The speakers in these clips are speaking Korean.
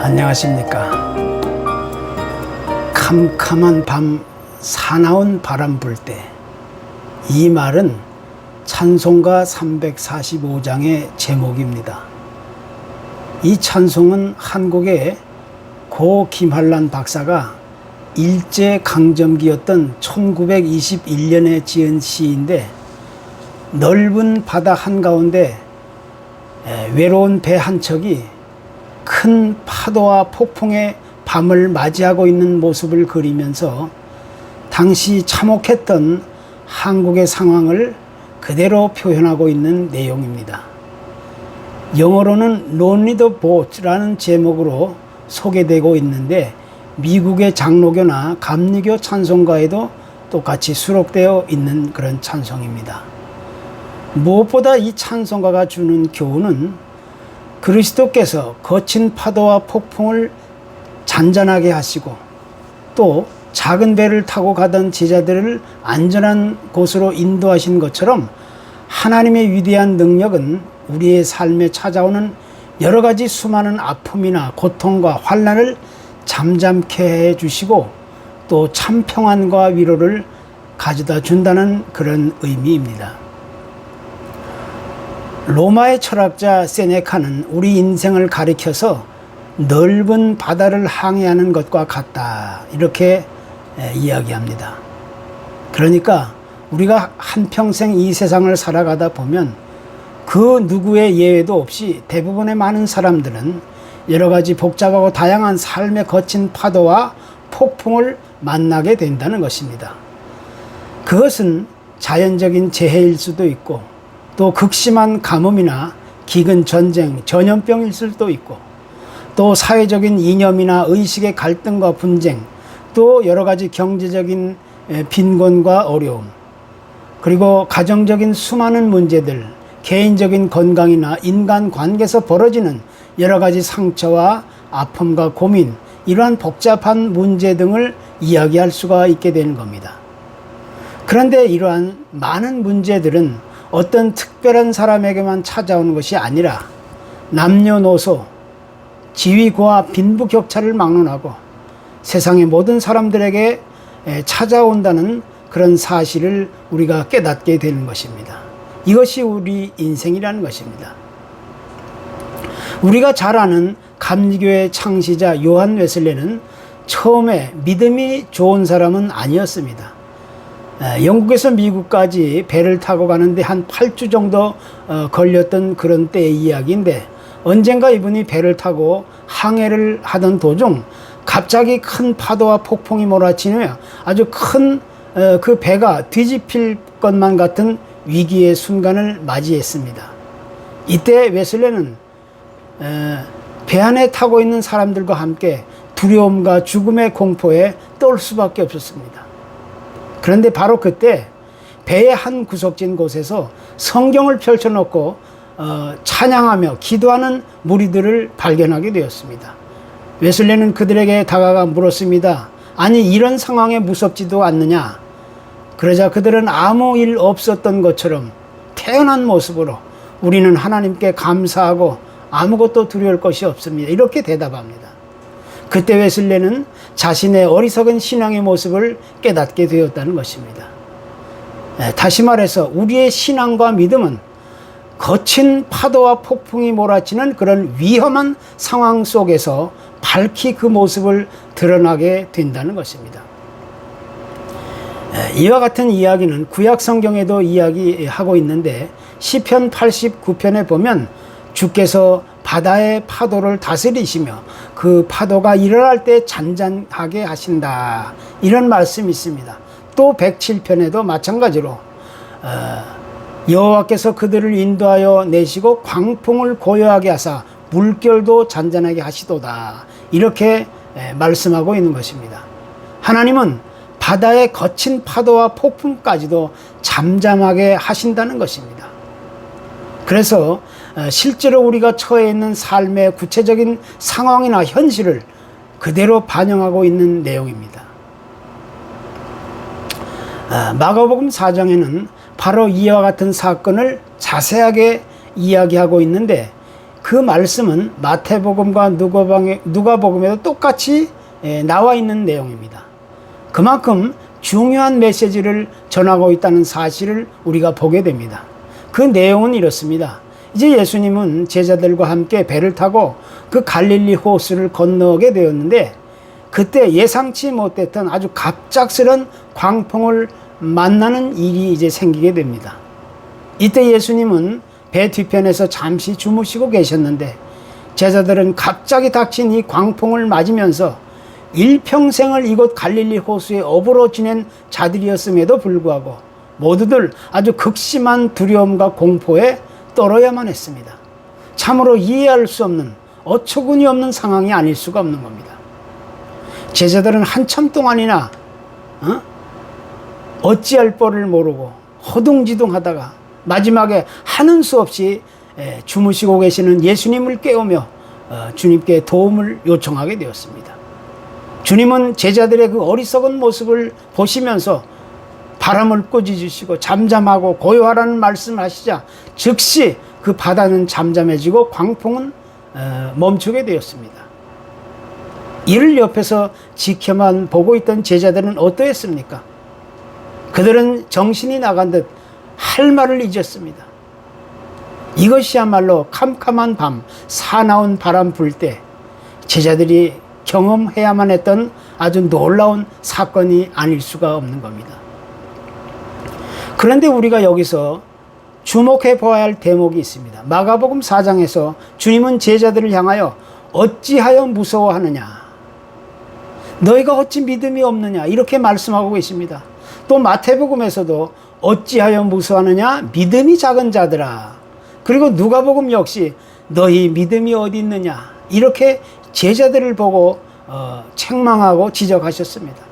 안녕하십니까. 캄캄한 밤 사나운 바람 불 때, 이 말은 찬송가 345장의 제목입니다. 이 찬송은 한국의 고 김한란 박사가 일제강점기였던 1921년에 지은 시인데, 넓은 바다 한가운데 외로운 배 한 척이 큰 파도와 폭풍의 밤을 맞이하고 있는 모습을 그리면서 당시 참혹했던 한국의 상황을 그대로 표현하고 있는 내용입니다. 영어로는 Lonely the Boat라는 제목으로 소개되고 있는데, 미국의 장로교나 감리교 찬송가에도 똑같이 수록되어 있는 그런 찬송입니다. 무엇보다 이 찬송가가 주는 교훈은 그리스도께서 거친 파도와 폭풍을 잔잔하게 하시고, 또 작은 배를 타고 가던 제자들을 안전한 곳으로 인도하신 것처럼 하나님의 위대한 능력은 우리의 삶에 찾아오는 여러 가지 수많은 아픔이나 고통과 환난을 잠잠케 해주시고, 또 참 평안과 위로를 가져다 준다는 그런 의미입니다. 로마의 철학자 세네카는 우리 인생을 가리켜서 넓은 바다를 항해하는 것과 같다, 이렇게 이야기합니다. 그러니까 우리가 한평생 이 세상을 살아가다 보면 그 누구의 예외도 없이 대부분의 많은 사람들은 여러 가지 복잡하고 다양한 삶의 거친 파도와 폭풍을 만나게 된다는 것입니다. 그것은 자연적인 재해일 수도 있고, 또 극심한 가뭄이나 기근, 전쟁, 전염병일 수도 있고, 또 사회적인 이념이나 의식의 갈등과 분쟁, 또 여러 가지 경제적인 빈곤과 어려움, 그리고 가정적인 수많은 문제들, 개인적인 건강이나 인간관계에서 벌어지는 여러 가지 상처와 아픔과 고민, 이러한 복잡한 문제 등을 이야기할 수가 있게 되는 겁니다. 그런데 이러한 많은 문제들은 어떤 특별한 사람에게만 찾아오는 것이 아니라 남녀노소, 지위고하, 빈부격차를 막론하고 세상의 모든 사람들에게 찾아온다는 그런 사실을 우리가 깨닫게 되는 것입니다. 이것이 우리 인생이라는 것입니다. 우리가 잘 아는 감리교의 창시자 요한 웨슬레는 처음에 믿음이 좋은 사람은 아니었습니다. 영국에서 미국까지 배를 타고 가는데 한 8주 정도 걸렸던 그런 때의 이야기인데, 언젠가 이분이 배를 타고 항해를 하던 도중 갑자기 큰 파도와 폭풍이 몰아치며 아주 큰 그 배가 뒤집힐 것만 같은 위기의 순간을 맞이했습니다. 이때 웨슬레는 배 안에 타고 있는 사람들과 함께 두려움과 죽음의 공포에 떨 수밖에 없었습니다. 그런데 바로 그때 배의 한 구석진 곳에서 성경을 펼쳐놓고 찬양하며 기도하는 무리들을 발견하게 되었습니다. 웨슬레는 그들에게 다가가 물었습니다. 아니, 이런 상황에 무섭지도 않느냐? 그러자 그들은 아무 일 없었던 것처럼 태연한 모습으로 우리는 하나님께 감사하고 아무것도 두려울 것이 없습니다, 이렇게 대답합니다. 그때 웨슬레는 자신의 어리석은 신앙의 모습을 깨닫게 되었다는 것입니다. 다시 말해서 우리의 신앙과 믿음은 거친 파도와 폭풍이 몰아치는 그런 위험한 상황 속에서 밝히 그 모습을 드러나게 된다는 것입니다. 이와 같은 이야기는 구약 성경에도 이야기하고 있는데, 시편 89편에 보면 주께서 바다의 파도를 다스리시며 그 파도가 일어날 때 잔잔하게 하신다, 이런 말씀이 있습니다. 또 107편에도 마찬가지로 여호와께서 그들을 인도하여 내시고 광풍을 고요하게 하사 물결도 잔잔하게 하시도다, 이렇게 말씀하고 있는 것입니다. 하나님은 바다의 거친 파도와 폭풍까지도 잠잠하게 하신다는 것입니다. 그래서 실제로 우리가 처해 있는 삶의 구체적인 상황이나 현실을 그대로 반영하고 있는 내용입니다. 마가복음 4장에는 바로 이와 같은 사건을 자세하게 이야기하고 있는데, 그 그 말씀은 마태복음과 누가복음에도 똑같이 나와 있는 내용입니다. 그만큼 중요한 메시지를 전하고 있다는 사실을 우리가 보게 됩니다. 그 내용은 이렇습니다. 이제 예수님은 제자들과 함께 배를 타고 그 갈릴리 호수를 건너게 되었는데, 그때 예상치 못했던 아주 갑작스런 광풍을 만나는 일이 이제 생기게 됩니다. 이때 예수님은 배 뒤편에서 잠시 주무시고 계셨는데, 제자들은 갑자기 닥친 이 광풍을 맞으면서 일평생을 이곳 갈릴리 호수에 어부로 지낸 자들이었음에도 불구하고 모두들 아주 극심한 두려움과 공포에 떨어야만 했습니다. 참으로 이해할 수 없는, 어처구니 없는 상황이 아닐 수가 없는 겁니다. 제자들은 한참 동안이나 어찌할 뻔을 모르고 허둥지둥하다가 마지막에 하는 수 없이 주무시고 계시는 예수님을 깨우며 주님께 도움을 요청하게 되었습니다. 주님은 제자들의 그 어리석은 모습을 보시면서 바람을 꾸짖으시고 잠잠하고 고요하라는 말씀을 하시자 즉시 그 바다는 잠잠해지고 광풍은 멈추게 되었습니다. 이를 옆에서 지켜만 보고 있던 제자들은 어떠했습니까? 그들은 정신이 나간 듯 할 말을 잊었습니다. 이것이야말로 캄캄한 밤, 사나운 바람 불 때 제자들이 경험해야만 했던 아주 놀라운 사건이 아닐 수가 없는 겁니다. 그런데 우리가 여기서 주목해 보아야 할 대목이 있습니다. 마가복음 4장에서 주님은 제자들을 향하여 어찌하여 무서워하느냐, 너희가 어찌 믿음이 없느냐, 이렇게 말씀하고 계십니다. 또 마태복음에서도 어찌하여 무서워하느냐, 믿음이 작은 자들아. 그리고 누가복음 역시 너희 믿음이 어디 있느냐, 이렇게 제자들을 보고 책망하고 지적하셨습니다.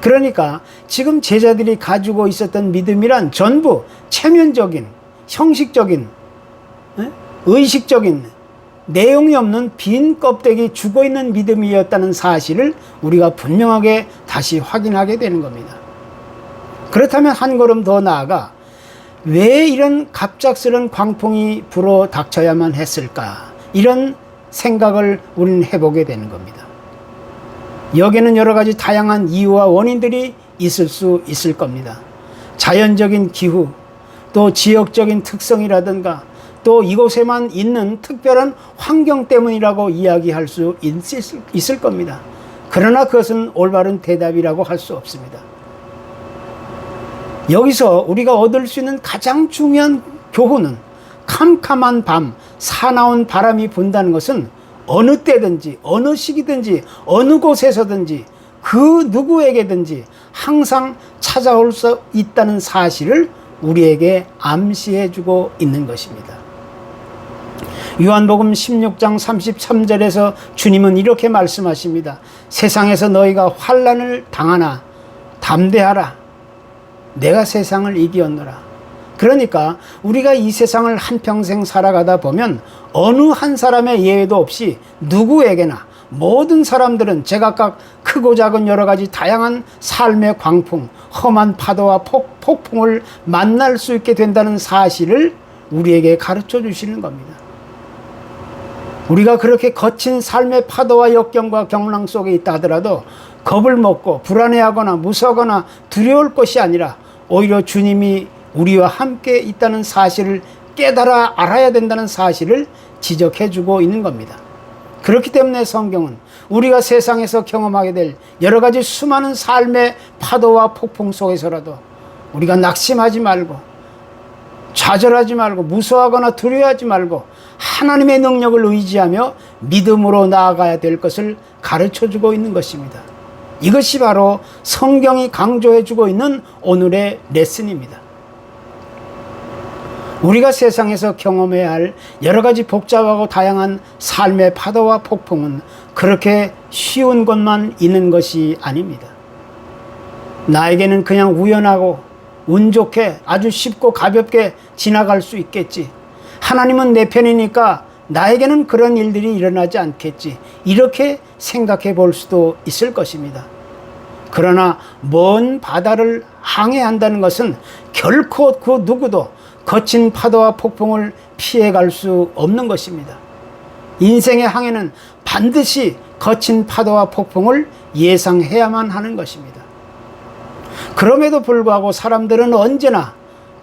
그러니까 지금 제자들이 가지고 있었던 믿음이란 전부 체면적인, 형식적인, 의식적인, 내용이 없는 빈 껍데기 죽어있는 믿음이었다는 사실을 우리가 분명하게 다시 확인하게 되는 겁니다. 그렇다면 한 걸음 더 나아가 왜 이런 갑작스런 광풍이 불어 닥쳐야만 했을까, 이런 생각을 우리는 해보게 되는 겁니다. 여기에는 여러 가지 다양한 이유와 원인들이 있을 수 있을 겁니다. 자연적인 기후, 또 지역적인 특성이라든가, 또 이곳에만 있는 특별한 환경 때문이라고 이야기할 수 있을 겁니다. 그러나 그것은 올바른 대답이라고 할 수 없습니다. 여기서 우리가 얻을 수 있는 가장 중요한 교훈은, 캄캄한 밤, 사나운 바람이 분다는 것은 어느 때든지, 어느 시기든지, 어느 곳에서든지, 그 누구에게든지 항상 찾아올 수 있다는 사실을 우리에게 암시해주고 있는 것입니다. 요한복음 16장 33절에서 주님은 이렇게 말씀하십니다. 세상에서 너희가 환난을 당하나 담대하라, 내가 세상을 이기었노라. 그러니까 우리가 이 세상을 한평생 살아가다 보면 어느 한 사람의 예외도 없이 누구에게나, 모든 사람들은 제각각 크고 작은 여러 가지 다양한 삶의 광풍, 험한 파도와 폭풍을 만날 수 있게 된다는 사실을 우리에게 가르쳐 주시는 겁니다. 우리가 그렇게 거친 삶의 파도와 역경과 경랑 속에 있다 하더라도 겁을 먹고 불안해하거나 무서워하거나 두려울 것이 아니라 오히려 주님이 우리와 함께 있다는 사실을 깨달아 알아야 된다는 사실을 지적해주고 있는 겁니다. 그렇기 때문에 성경은 우리가 세상에서 경험하게 될 여러 가지 수많은 삶의 파도와 폭풍 속에서라도 우리가 낙심하지 말고, 좌절하지 말고, 무서워하거나 두려워하지 말고 하나님의 능력을 의지하며 믿음으로 나아가야 될 것을 가르쳐주고 있는 것입니다. 이것이 바로 성경이 강조해주고 있는 오늘의 레슨입니다. 우리가 세상에서 경험해야 할 여러 가지 복잡하고 다양한 삶의 파도와 폭풍은 그렇게 쉬운 것만 있는 것이 아닙니다. 나에게는 그냥 우연하고 운 좋게 아주 쉽고 가볍게 지나갈 수 있겠지, 하나님은 내 편이니까 나에게는 그런 일들이 일어나지 않겠지, 이렇게 생각해 볼 수도 있을 것입니다. 그러나 먼 바다를 항해한다는 것은 결코 그 누구도 거친 파도와 폭풍을 피해갈 수 없는 것입니다. 인생의 항해는 반드시 거친 파도와 폭풍을 예상해야만 하는 것입니다. 그럼에도 불구하고 사람들은 언제나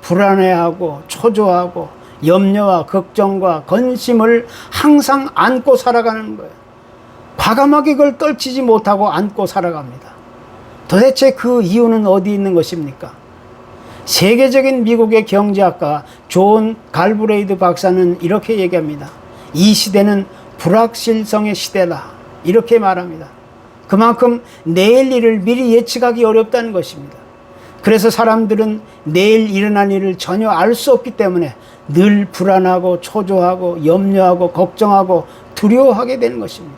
불안해하고 초조하고 염려와 걱정과 근심을 항상 안고 살아가는 거예요. 과감하게 그걸 떨치지 못하고 안고 살아갑니다. 도대체 그 이유는 어디 있는 것입니까? 세계적인 미국의 경제학가 존 갈브레이드 박사는 이렇게 얘기합니다. 이 시대는 불확실성의 시대다. 이렇게 말합니다. 그만큼 내일 일을 미리 예측하기 어렵다는 것입니다. 그래서 사람들은 내일 일어날 일을 전혀 알 수 없기 때문에 늘 불안하고 초조하고 염려하고 걱정하고 두려워하게 되는 것입니다.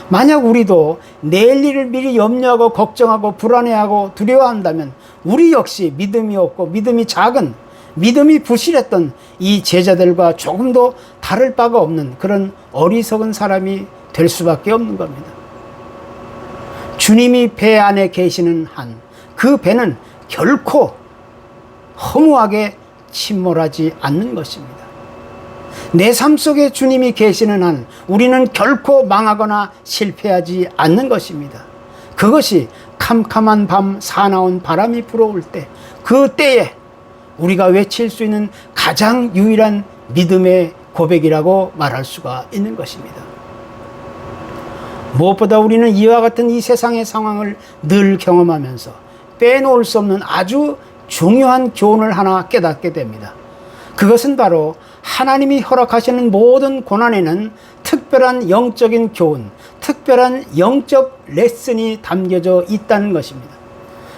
만약 우리도 내일 일을 미리 염려하고 걱정하고 불안해하고 두려워한다면 우리 역시 믿음이 없고 믿음이 작은, 믿음이 부실했던 이 제자들과 조금도 다를 바가 없는 그런 어리석은 사람이 될 수밖에 없는 겁니다. 주님이 배 안에 계시는 한 그 배는 결코 허무하게 침몰하지 않는 것입니다. 내 삶 속에 주님이 계시는 한 우리는 결코 망하거나 실패하지 않는 것입니다. 그것이 캄캄한 밤 사나운 바람이 불어올 때, 그 때에 우리가 외칠 수 있는 가장 유일한 믿음의 고백이라고 말할 수가 있는 것입니다. 무엇보다 우리는 이와 같은 이 세상의 상황을 늘 경험하면서 빼놓을 수 없는 아주 중요한 교훈을 하나 깨닫게 됩니다. 그것은 바로 하나님이 허락하시는 모든 고난에는 특별한 영적인 교훈, 특별한 영적 레슨이 담겨져 있다는 것입니다.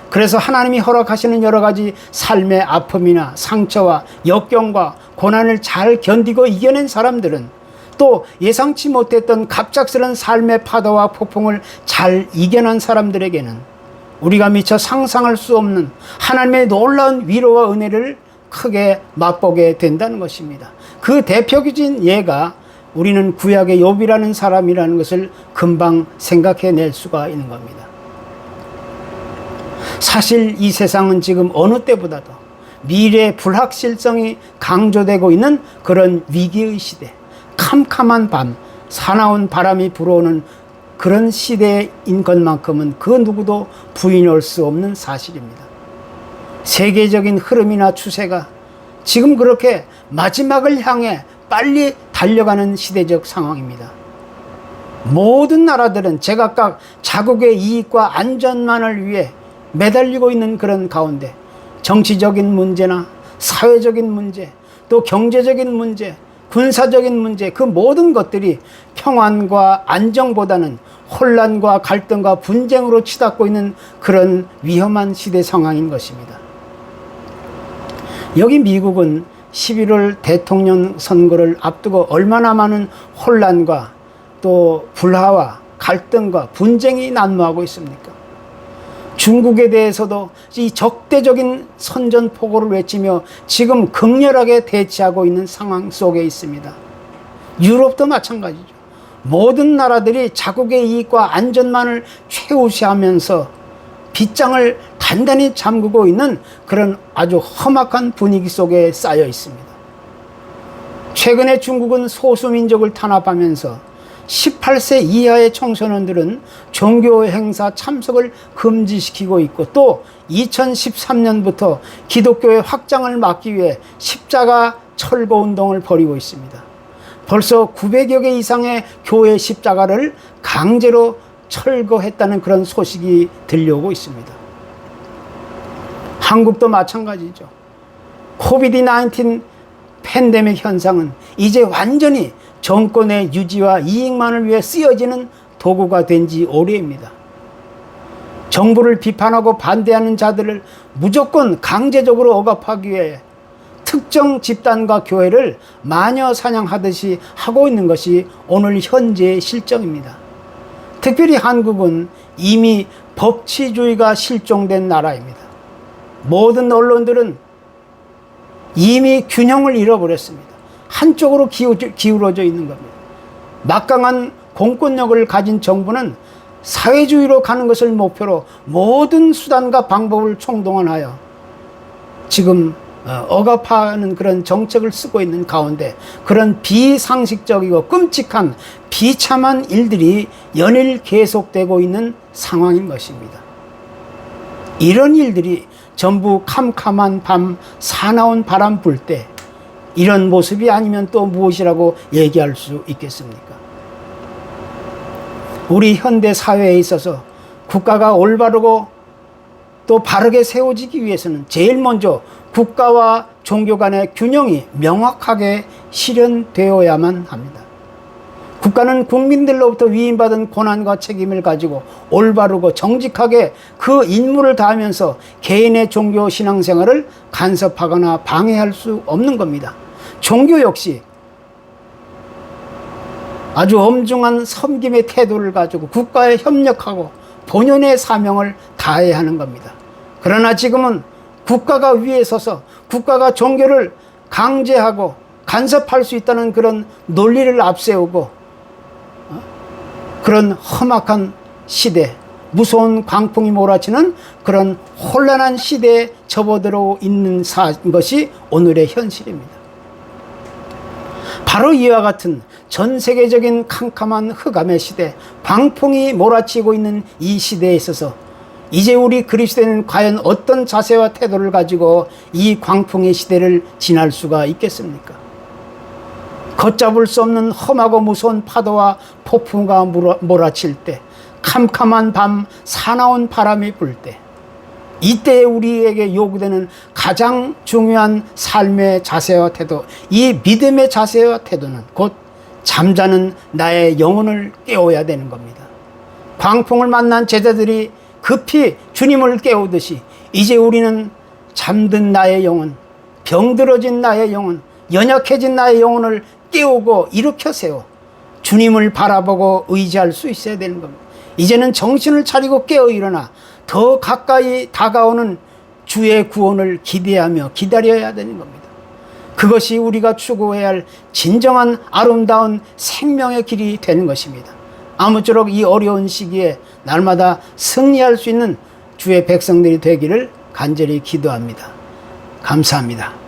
그래서 하나님이 허락하시는 여러 가지 삶의 아픔이나 상처와 역경과 고난을 잘 견디고 이겨낸 사람들은 또 예상치 못했던 갑작스런 삶의 파도와 폭풍을 잘 이겨낸 사람들에게는 우리가 미처 상상할 수 없는 하나님의 놀라운 위로와 은혜를 크게 맛보게 된다는 것입니다. 그 대표적인 예가 우리는 구약의 욥이라는 사람이라는 것을 금방 생각해낼 수가 있는 겁니다. 사실 이 세상은 지금 어느 때보다도 미래의 불확실성이 강조되고 있는 그런 위기의 시대, 캄캄한 밤, 사나운 바람이 불어오는 그런 시대인 것만큼은 그 누구도 부인할 수 없는 사실입니다. 세계적인 흐름이나 추세가 지금 그렇게 마지막을 향해 빨리 달려가는 시대적 상황입니다. 모든 나라들은 제각각 자국의 이익과 안전만을 위해 매달리고 있는 그런 가운데 정치적인 문제나 사회적인 문제, 또 경제적인 문제, 군사적인 문제, 그 모든 것들이 평안과 안정보다는 혼란과 갈등과 분쟁으로 치닫고 있는 그런 위험한 시대 상황인 것입니다. 여기 미국은 11월 대통령 선거를 앞두고 얼마나 많은 혼란과 또 불화와 갈등과 분쟁이 난무하고 있습니까? 중국에 대해서도 이 적대적인 선전포고를 외치며 지금 극렬하게 대치하고 있는 상황 속에 있습니다. 유럽도 마찬가지죠. 모든 나라들이 자국의 이익과 안전만을 최우시하면서 빗장을 단단히 잠그고 있는 그런 아주 험악한 분위기 속에 쌓여 있습니다. 최근에 중국은 소수민족을 탄압하면서 18세 이하의 청소년들은 종교 행사 참석을 금지시키고 있고, 또 2013년부터 기독교의 확장을 막기 위해 십자가 철거 운동을 벌이고 있습니다. 벌써 900여 개 이상의 교회 십자가를 강제로 철거했다는 그런 소식이 들려오고 있습니다. 한국도 마찬가지죠. 코비드-19 팬데믹 현상은 이제 완전히 정권의 유지와 이익만을 위해 쓰여지는 도구가 된 지 오래입니다. 정부를 비판하고 반대하는 자들을 무조건 강제적으로 억압하기 위해 특정 집단과 교회를 마녀 사냥하듯이 하고 있는 것이 오늘 현재의 실정입니다. 특별히 한국은 이미 법치주의가 실종된 나라입니다. 모든 언론들은 이미 균형을 잃어버렸습니다. 한쪽으로 기울어져 있는 겁니다. 막강한 공권력을 가진 정부는 사회주의로 가는 것을 목표로 모든 수단과 방법을 총동원하여 지금 억압하는 그런 정책을 쓰고 있는 가운데 그런 비상식적이고 끔찍한 비참한 일들이 연일 계속되고 있는 상황인 것입니다. 이런 일들이 전부 캄캄한 밤 사나운 바람 불 때 이런 모습이 아니면 또 무엇이라고 얘기할 수 있겠습니까? 우리 현대 사회에 있어서 국가가 올바르고 또 바르게 세워지기 위해서는 제일 먼저 국가와 종교 간의 균형이 명확하게 실현되어야만 합니다. 국가는 국민들로부터 위임받은 권한과 책임을 가지고 올바르고 정직하게 그 임무를 다하면서 개인의 종교 신앙생활을 간섭하거나 방해할 수 없는 겁니다. 종교 역시 아주 엄중한 섬김의 태도를 가지고 국가에 협력하고 본연의 사명을 다해야 하는 겁니다. 그러나 지금은 국가가 위에 서서 국가가 종교를 강제하고 간섭할 수 있다는 그런 논리를 앞세우고 그런 험악한 시대, 무서운 광풍이 몰아치는 그런 혼란한 시대에 접어들어 있는 것이 오늘의 현실입니다. 바로 이와 같은 전 세계적인 캄캄한 흑암의 시대, 광풍이 몰아치고 있는 이 시대에 있어서 이제 우리 그리스도인은 과연 어떤 자세와 태도를 가지고 이 광풍의 시대를 지날 수가 있겠습니까? 걷잡을 수 없는 험하고 무서운 파도와 폭풍과 몰아칠 때, 캄캄한 밤 사나운 바람이 불 때, 이때에 우리에게 요구되는 가장 중요한 삶의 자세와 태도, 이 믿음의 자세와 태도는 곧 잠자는 나의 영혼을 깨워야 되는 겁니다. 광풍을 만난 제자들이 급히 주님을 깨우듯이 이제 우리는 잠든 나의 영혼, 병들어진 나의 영혼, 연약해진 나의 영혼을 깨우고 일으켜 세워 주님을 바라보고 의지할 수 있어야 되는 겁니다. 이제는 정신을 차리고 깨어 일어나 더 가까이 다가오는 주의 구원을 기대하며 기다려야 되는 겁니다. 그것이 우리가 추구해야 할 진정한 아름다운 생명의 길이 되는 것입니다. 아무쪼록 이 어려운 시기에 날마다 승리할 수 있는 주의 백성들이 되기를 간절히 기도합니다. 감사합니다.